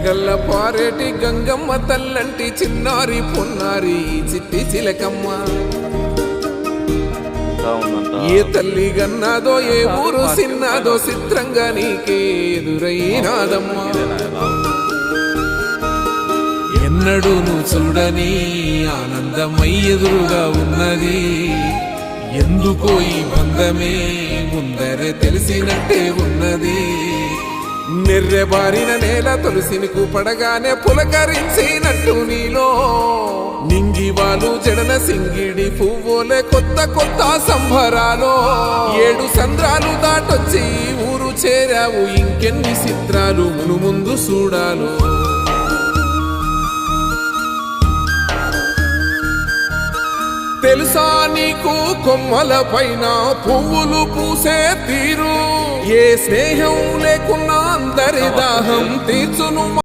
గల్ల పారేటి గంగమ్మ తల్లంటి చిన్నారి పొన్నారి చిట్టి చిలకమ్మ ఏ తల్లి గన్నాదో ఏ ఊరు సిన్నాదో చిత్రంగా నీకే ఎదురైనాదమ్మా ఎన్నడూ నువ్వు చూడని ఆనందమై ఎదురుగా ఉన్నది ఎందుకో ఈ బంధమే ముందరే తెలిసినట్టే ఉన్నది నెర్రెబారిన నేల తులసినికు పడగానే పులకరించినట్టు నీలో నింగివాలు జడన సింగిడి పువ్వులే కొత్త కొత్త సంభరాలో 7 సంద్రాలు దాటొచ్చి ఊరు చేరావు ఇంకెన్ని చిత్రాలు మును ముందు చూడాలో తెలుసా నీకు కొమ్మల పైన పువ్వులు పూసే తీరు ఏ స్నేహం లేకున్నా అందరి దాహం తీర్చును